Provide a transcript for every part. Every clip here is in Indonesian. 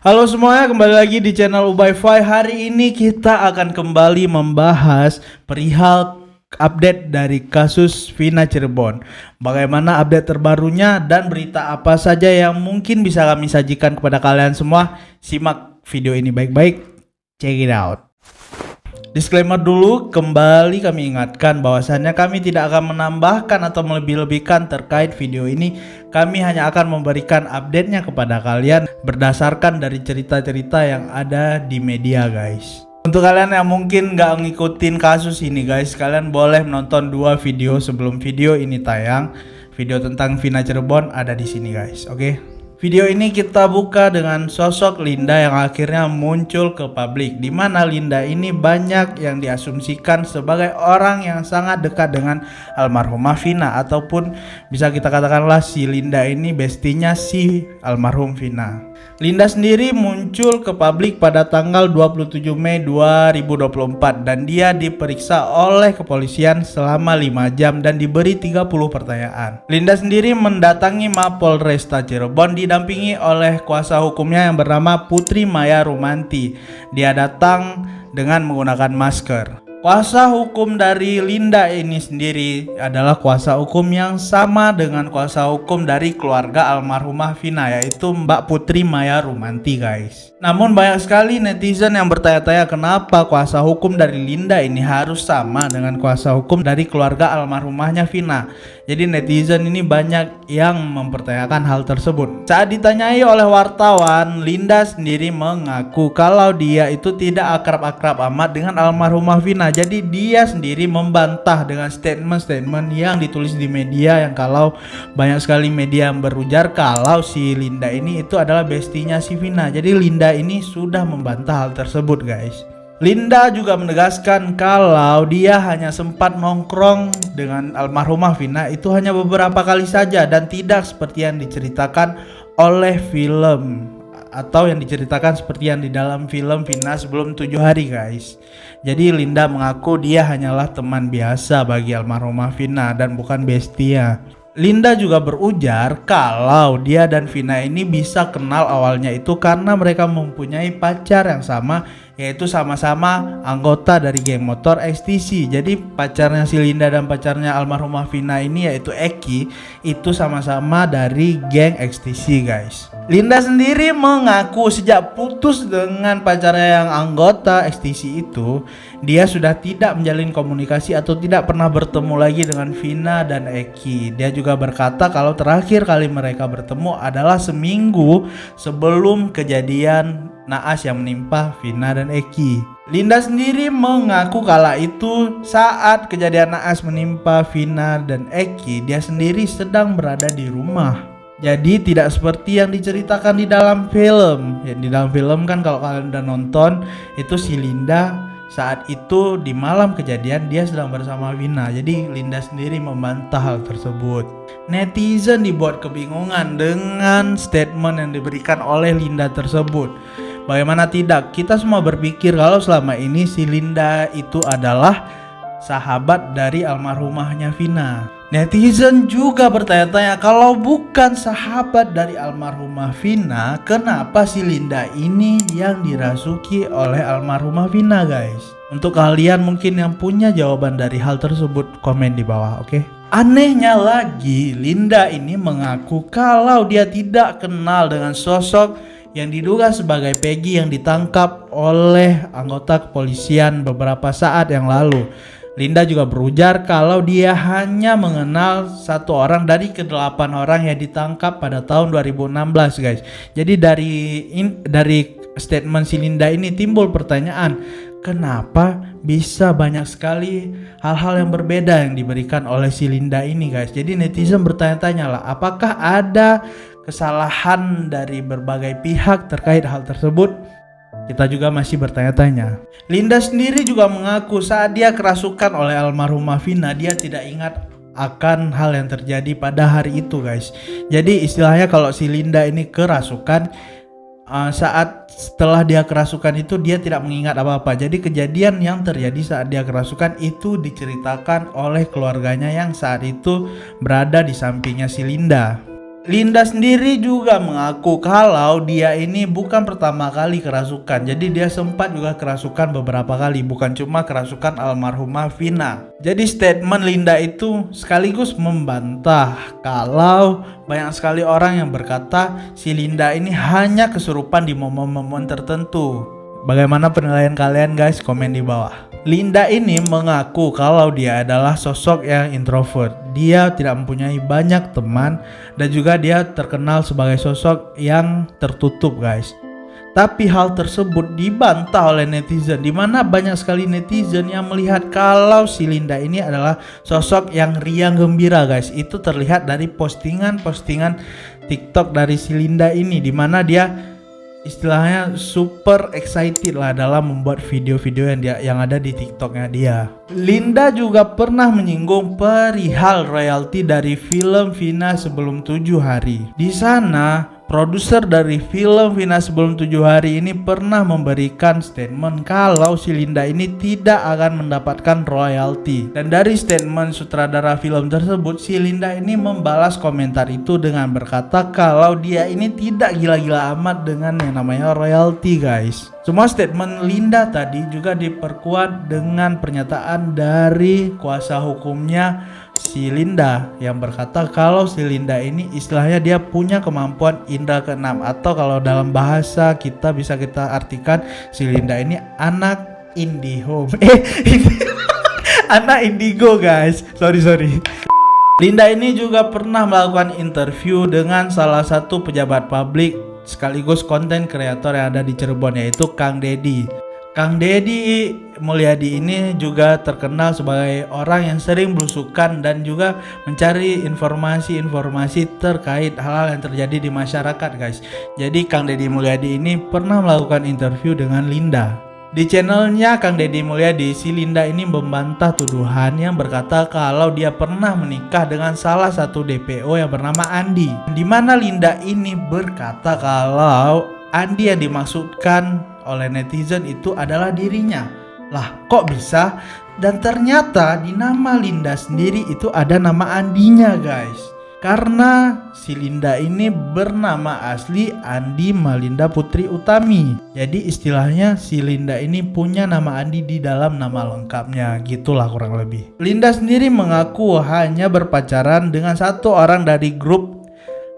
Halo semuanya, kembali lagi di channel Ubay-Fi. Hari ini kita akan kembali membahas perihal update dari kasus Vina Cirebon. Bagaimana update terbarunya dan berita apa saja yang mungkin bisa kami sajikan kepada kalian semua. Simak video ini baik-baik. Check it out. Disclaimer dulu, kembali kami ingatkan bahwasannya kami tidak akan menambahkan atau melebih-lebihkan terkait video ini. Kami hanya akan memberikan update-nya kepada kalian berdasarkan dari cerita-cerita yang ada di media, guys. Untuk kalian yang mungkin nggak ngikutin kasus ini, guys, kalian boleh menonton 2 video sebelum video ini tayang. Video tentang Vina Cirebon ada di sini, guys. Oke? Video ini kita buka dengan sosok Linda yang akhirnya muncul ke publik, di mana Linda ini banyak yang diasumsikan sebagai orang yang sangat dekat dengan almarhumah Vina, ataupun bisa kita katakanlah si Linda ini bestinya si almarhum Vina. Linda sendiri muncul ke publik pada tanggal 27 Mei 2024 dan dia diperiksa oleh kepolisian selama 5 jam dan diberi 30 pertanyaan. Linda sendiri mendatangi Mapolresta Cirebon didampingi oleh kuasa hukumnya yang bernama Putri Maya Rumanti. Dia datang dengan menggunakan masker. Kuasa hukum dari Linda ini sendiri adalah kuasa hukum yang sama dengan kuasa hukum dari keluarga almarhumah Vina, yaitu Mbak Putri Maya Rumanti, guys. Namun banyak sekali netizen yang bertanya-tanya kenapa kuasa hukum dari Linda ini harus sama dengan kuasa hukum dari keluarga almarhumahnya Vina. Jadi netizen ini banyak yang mempertanyakan hal tersebut. Saat ditanyai oleh wartawan, Linda sendiri mengaku kalau dia itu tidak akrab-akrab amat dengan almarhumah Vina. Jadi dia sendiri membantah dengan statement-statement yang ditulis di media, yang kalau banyak sekali media yang berujar kalau si Linda ini itu adalah bestinya si Vina. Jadi Linda ini sudah membantah hal tersebut, guys. Linda juga menegaskan kalau dia hanya sempat nongkrong dengan almarhumah Vina itu hanya beberapa kali saja dan tidak seperti yang diceritakan oleh film, atau yang diceritakan seperti yang di dalam film Vina sebelum 7 hari, guys. Jadi Linda mengaku dia hanyalah teman biasa bagi almarhumah Vina dan bukan bestia. Linda juga berujar kalau dia dan Vina ini bisa kenal awalnya itu karena mereka mempunyai pacar yang sama, yaitu sama-sama anggota dari geng motor XTC. Jadi pacarnya si Linda dan pacarnya almarhumah Vina ini yaitu Eki itu sama-sama dari geng XTC, guys. Linda sendiri mengaku sejak putus dengan pacarnya yang anggota XTC itu, dia sudah tidak menjalin komunikasi atau tidak pernah bertemu lagi dengan Vina dan Eki. Dia juga berkata kalau terakhir kali mereka bertemu adalah seminggu sebelum kejadian naas yang menimpa Vina dan Eki. Linda sendiri mengaku kala itu saat kejadian naas menimpa Vina dan Eki, dia sendiri sedang berada di rumah. Jadi tidak seperti yang diceritakan di dalam film. Ya, di dalam film kan kalau kalian udah nonton itu si Linda saat itu di malam kejadian dia sedang bersama Vina. Jadi Linda sendiri membantah hal tersebut. Netizen dibuat kebingungan dengan statement yang diberikan oleh Linda tersebut. Bagaimana tidak, kita semua berpikir kalau selama ini si Linda itu adalah sahabat dari almarhumahnya Vina. Netizen juga bertanya-tanya kalau bukan sahabat dari almarhumah Vina, kenapa si Linda ini yang dirasuki oleh almarhumah Vina, guys? Untuk kalian mungkin yang punya jawaban dari hal tersebut, komen di bawah, oke? Anehnya lagi, Linda ini mengaku kalau dia tidak kenal dengan sosok yang diduga sebagai Peggy yang ditangkap oleh anggota kepolisian beberapa saat yang lalu. Linda juga berujar kalau dia hanya mengenal 1 orang dari ke-8 orang yang ditangkap pada tahun 2016, guys. Jadi dari statement si Linda ini timbul pertanyaan, kenapa bisa banyak sekali hal-hal yang berbeda yang diberikan oleh si Linda ini, guys. Jadi netizen bertanya-tanya lah, apakah ada kesalahan dari berbagai pihak terkait hal tersebut? Kita juga masih bertanya-tanya. Linda sendiri juga mengaku saat dia kerasukan oleh almarhumah Vina, dia tidak ingat akan hal yang terjadi pada hari itu, guys. Jadi istilahnya kalau si Linda ini kerasukan, saat setelah dia kerasukan itu dia tidak mengingat apa-apa. Jadi kejadian yang terjadi saat dia kerasukan itu diceritakan oleh keluarganya yang saat itu berada di sampingnya si Linda. Linda sendiri juga mengaku kalau dia ini bukan pertama kali kerasukan. Jadi dia sempat juga kerasukan beberapa kali, bukan cuma kerasukan almarhumah Vina. Jadi statement Linda itu sekaligus membantah kalau banyak sekali orang yang berkata si Linda ini hanya kesurupan di momen-momen tertentu. Bagaimana penilaian kalian guys? Komen di bawah. Linda ini mengaku kalau dia adalah sosok yang introvert. Dia tidak mempunyai banyak teman dan juga dia terkenal sebagai sosok yang tertutup guys. Tapi hal tersebut dibantah oleh netizen, di mana banyak sekali netizen yang melihat kalau si Linda ini adalah sosok yang riang gembira guys. Itu terlihat dari postingan-postingan TikTok dari si Linda ini, di mana dia istilahnya super excited lah dalam membuat video-video yang ada di TikToknya dia. Linda juga pernah menyinggung perihal royalti dari film Vina Sebelum 7 Hari. Di sana produser dari film Vina Sebelum 7 Hari ini pernah memberikan statement kalau si Linda ini tidak akan mendapatkan royalti. Dan dari statement sutradara film tersebut, si Linda ini membalas komentar itu dengan berkata kalau dia ini tidak gila-gila amat dengan yang namanya royalti guys. Semua statement Linda tadi juga diperkuat dengan pernyataan dari kuasa hukumnya si Linda yang berkata kalau si Linda ini istilahnya dia punya kemampuan indera keenam, atau kalau dalam bahasa kita bisa kita artikan si Linda ini anak indigo. Anak indigo guys. Sorry. Linda ini juga pernah melakukan interview dengan salah satu pejabat publik sekaligus konten kreator yang ada di Cirebon, yaitu Kang Deddy. Kang Deddy Mulyadi ini juga terkenal sebagai orang yang sering belusukan dan juga mencari informasi-informasi terkait hal-hal yang terjadi di masyarakat guys. Jadi Kang Deddy Mulyadi ini pernah melakukan interview dengan Linda. Di channelnya Kang Deddy Mulyadi, si Linda ini membantah tuduhan yang berkata kalau dia pernah menikah dengan salah satu DPO yang bernama Andi. Di mana Linda ini berkata kalau Andi yang dimaksudkan oleh netizen itu adalah dirinya. Lah kok bisa? Dan ternyata di nama Linda sendiri itu ada nama Andinya guys. Karena si Linda ini bernama asli Andi Malinda Putri Utami. Jadi istilahnya si Linda ini punya nama Andi di dalam nama lengkapnya, gitulah kurang lebih. Linda sendiri mengaku hanya berpacaran dengan satu orang dari grup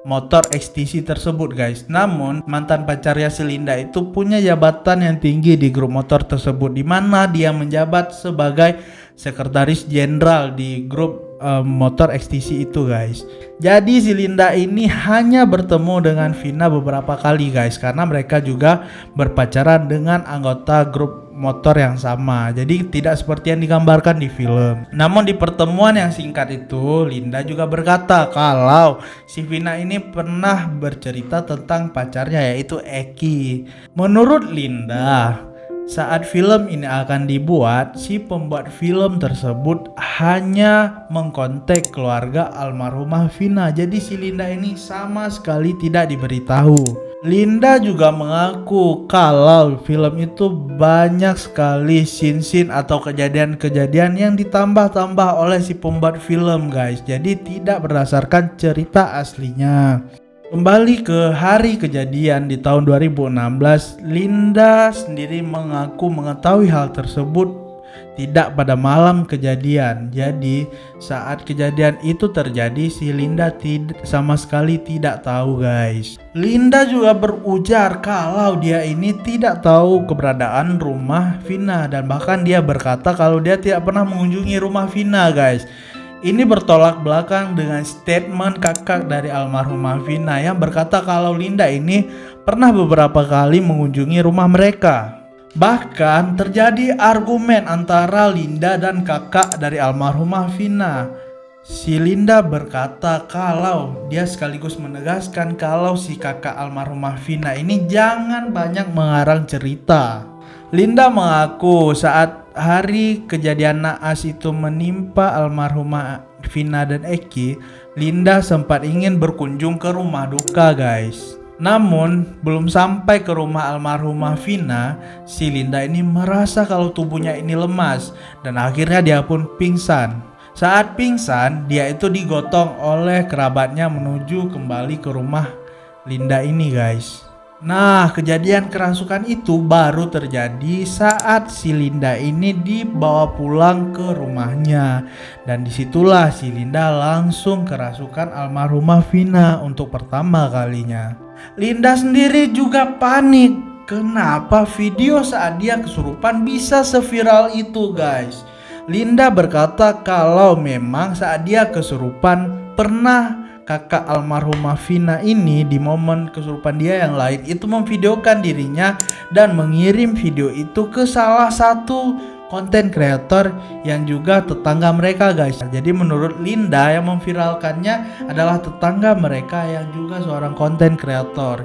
motor XTC tersebut guys. Namun mantan pacarnya si Linda itu punya jabatan yang tinggi di grup motor tersebut, di mana dia menjabat sebagai sekretaris jenderal di grup motor XTC itu guys. Jadi si Linda ini hanya bertemu dengan Vina beberapa kali guys, karena mereka juga berpacaran dengan anggota grup motor yang sama. Jadi tidak seperti yang digambarkan di film. Namun di pertemuan yang singkat itu, Linda juga berkata kalau si Vina ini pernah bercerita tentang pacarnya, yaitu Eki. Menurut Linda, saat film ini akan dibuat, si pembuat film tersebut hanya mengkontak keluarga almarhumah Vina. Jadi si Linda ini sama sekali tidak diberitahu. Linda juga mengaku kalau film itu banyak sekali scene-scene atau kejadian-kejadian yang ditambah-tambah oleh si pembuat film guys. Jadi tidak berdasarkan cerita aslinya. Kembali ke hari kejadian di tahun 2016, Linda sendiri mengaku mengetahui hal tersebut tidak pada malam kejadian. Jadi saat kejadian itu terjadi, si Linda sama sekali tidak tahu guys. Linda juga berujar kalau dia ini tidak tahu keberadaan rumah Vina, dan bahkan dia berkata kalau dia tidak pernah mengunjungi rumah Vina guys. Ini bertolak belakang dengan statement kakak dari almarhumah Vina yang berkata kalau Linda ini pernah beberapa kali mengunjungi rumah mereka. Bahkan terjadi argumen antara Linda dan kakak dari almarhumah Vina. Si Linda berkata kalau dia sekaligus menegaskan kalau si kakak almarhumah Vina ini jangan banyak mengarang cerita. Linda mengaku saat hari kejadian naas itu menimpa almarhumah Vina dan Eki, Linda sempat ingin berkunjung ke rumah duka guys. Namun belum sampai ke rumah almarhumah Vina, si Linda ini merasa kalau tubuhnya ini lemas dan akhirnya dia pun pingsan. Saat pingsan, dia itu digotong oleh kerabatnya menuju kembali ke rumah Linda ini guys. Nah, kejadian kerasukan itu baru terjadi saat si Linda ini dibawa pulang ke rumahnya. Dan disitulah si Linda langsung kerasukan almarhumah Vina untuk pertama kalinya. Linda sendiri juga panik. Kenapa video saat dia kesurupan bisa seviral itu guys? Linda berkata kalau memang saat dia kesurupan pernah kakak almarhumah Vina ini di momen kesurupan dia yang lain itu memvideokan dirinya dan mengirim video itu ke salah satu konten kreator yang juga tetangga mereka guys. Jadi menurut Linda yang memviralkannya adalah tetangga mereka yang juga seorang konten kreator.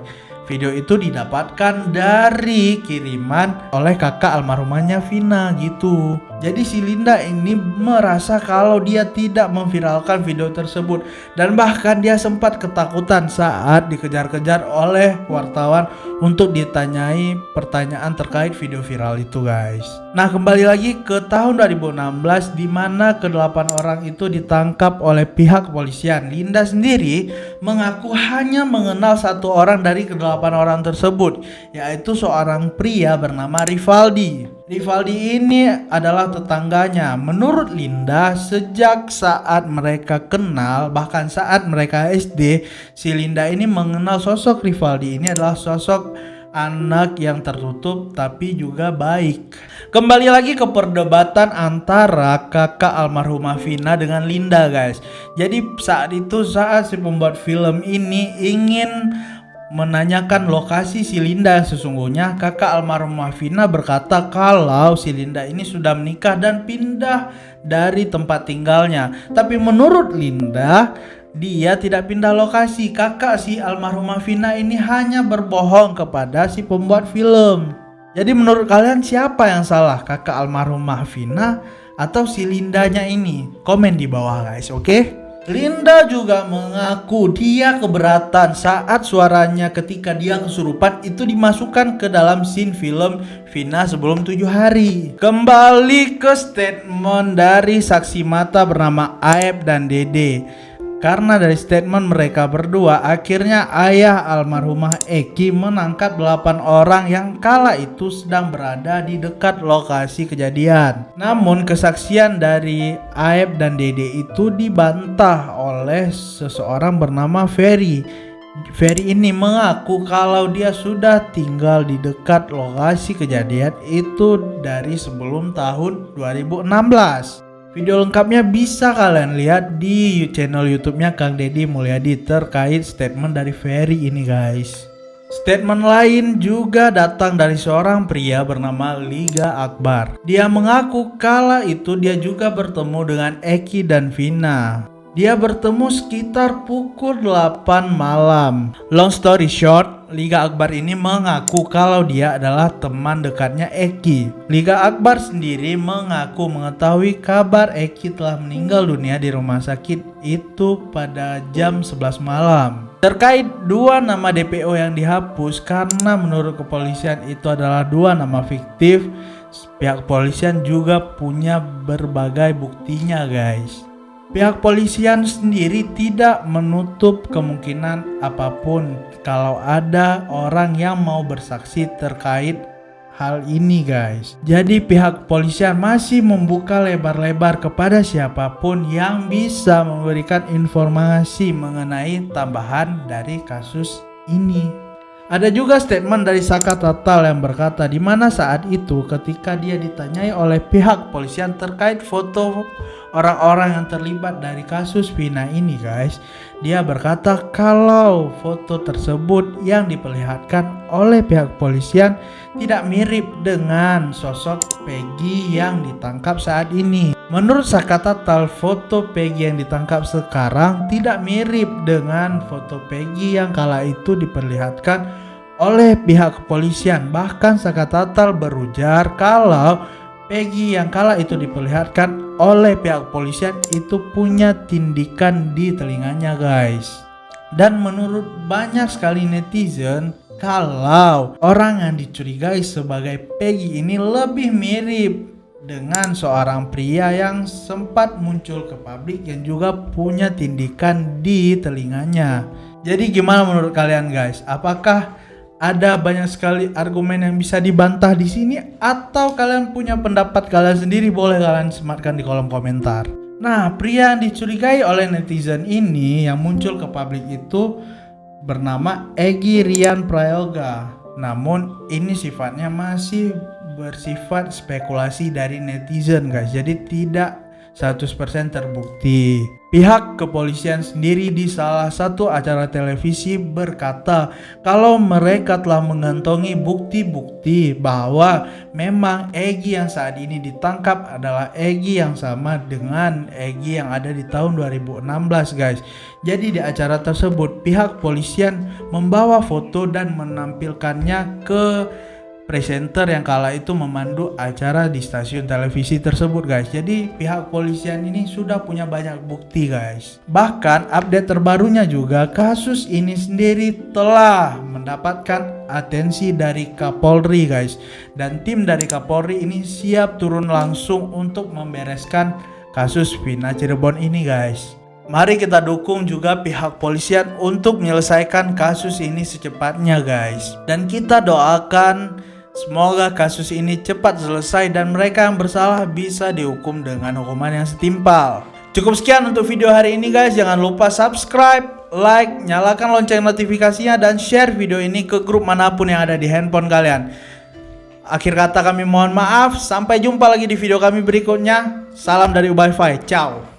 Video itu didapatkan dari kiriman oleh kakak almarhumahnya Vina gitu. Jadi si Linda ini merasa kalau dia tidak memviralkan video tersebut. Dan bahkan dia sempat ketakutan saat dikejar-kejar oleh wartawan untuk ditanyai pertanyaan terkait video viral itu guys. Nah, kembali lagi ke tahun 2016 di mana ke-8 orang itu ditangkap oleh pihak kepolisian. Linda sendiri mengaku hanya mengenal satu orang dari ke-8 orang tersebut, yaitu seorang pria bernama Rivaldi. Rivaldi ini adalah tetangganya. Menurut Linda, sejak saat mereka kenal, bahkan saat mereka SD, si Linda ini mengenal sosok Rivaldi ini adalah sosok anak yang tertutup tapi juga baik. Kembali lagi ke perdebatan antara kakak almarhumah Vina dengan Linda guys. Jadi saat si pembuat film ini ingin menanyakan lokasi si Linda yang sesungguhnya, kakak almarhumah Vina berkata kalau si Linda ini sudah menikah dan pindah dari tempat tinggalnya. Tapi menurut Linda, dia tidak pindah lokasi. Kakak si almarhumah Vina ini hanya berbohong kepada si pembuat film. Jadi menurut kalian siapa yang salah? Kakak almarhumah Vina atau si Lindanya ini? Komen di bawah guys, oke? Linda juga mengaku dia keberatan saat suaranya ketika dia kesurupan itu dimasukkan ke dalam scene film Vina sebelum 7 hari. Kembali ke statement dari saksi mata bernama Aep dan Dede. Karena dari statement mereka berdua, akhirnya ayah almarhumah Eki menangkap 8 orang yang kala itu sedang berada di dekat lokasi kejadian. Namun kesaksian dari Aep dan Dede itu dibantah oleh seseorang bernama Ferry. Ferry ini mengaku kalau dia sudah tinggal di dekat lokasi kejadian itu dari sebelum tahun 2016. Video lengkapnya bisa kalian lihat di channel YouTube-nya Kang Deddy Mulyadi terkait statement dari Ferry ini guys. Statement lain juga datang dari seorang pria bernama Liga Akbar. Dia mengaku kala itu dia juga bertemu dengan Eki dan Vina. Dia bertemu sekitar pukul 8 malam. Long story short, Liga Akbar ini mengaku kalau dia adalah teman dekatnya Eki. Liga Akbar sendiri mengaku mengetahui kabar Eki telah meninggal dunia di rumah sakit itu pada jam 11 malam. Terkait 2 nama DPO yang dihapus karena menurut kepolisian itu adalah 2 nama fiktif, pihak kepolisian juga punya berbagai buktinya guys. Pihak polisian sendiri tidak menutup kemungkinan apapun kalau ada orang yang mau bersaksi terkait hal ini guys. Jadi pihak polisian masih membuka lebar-lebar kepada siapapun yang bisa memberikan informasi mengenai tambahan dari kasus ini. Ada juga statement dari Saka Tatal yang berkata di mana saat itu ketika dia ditanyai oleh pihak polisian terkait foto orang-orang yang terlibat dari kasus Vina ini guys, dia berkata kalau foto tersebut yang diperlihatkan oleh pihak polisian tidak mirip dengan sosok Peggy yang ditangkap saat ini. Menurut Saka Tatal, foto Peggy yang ditangkap sekarang tidak mirip dengan foto Peggy yang kala itu diperlihatkan oleh pihak kepolisian. Bahkan Saka Tatal berujar kalau Peggy yang kala itu diperlihatkan oleh pihak kepolisian itu punya tindikan di telinganya guys. Dan menurut banyak sekali netizen, kalau orang yang dicurigai sebagai Peggy ini lebih mirip dengan seorang pria yang sempat muncul ke publik yang juga punya tindikan di telinganya. Jadi gimana menurut kalian guys? Apakah ada banyak sekali argumen yang bisa dibantah di sini atau kalian punya pendapat kalian sendiri? Boleh kalian sematkan di kolom komentar. Nah, pria yang dicurigai oleh netizen ini yang muncul ke publik itu bernama Egy Rian Prayoga. Namun ini sifatnya masih bersifat spekulasi dari netizen guys. Jadi tidak 100% terbukti. Pihak kepolisian sendiri di salah satu acara televisi berkata kalau mereka telah mengantongi bukti-bukti bahwa memang Egy yang saat ini ditangkap adalah Egy yang sama dengan Egy yang ada di tahun 2016 guys. Jadi di acara tersebut pihak polisian membawa foto dan menampilkannya ke presenter yang kala itu memandu acara di stasiun televisi tersebut guys. Jadi pihak polisian ini sudah punya banyak bukti guys. Bahkan update terbarunya juga kasus ini sendiri telah mendapatkan atensi dari Kapolri guys. Dan tim dari Kapolri ini siap turun langsung untuk membereskan kasus Vina Cirebon ini guys. Mari kita dukung juga pihak polisian untuk menyelesaikan kasus ini secepatnya guys. Dan kita doakan semoga kasus ini cepat selesai dan mereka yang bersalah bisa dihukum dengan hukuman yang setimpal. Cukup sekian untuk video hari ini guys. Jangan lupa subscribe, like, nyalakan lonceng notifikasinya dan share video ini ke grup manapun yang ada di handphone kalian. Akhir kata kami mohon maaf. Sampai jumpa lagi di video kami berikutnya. Salam dari Ubay Fai. Ciao.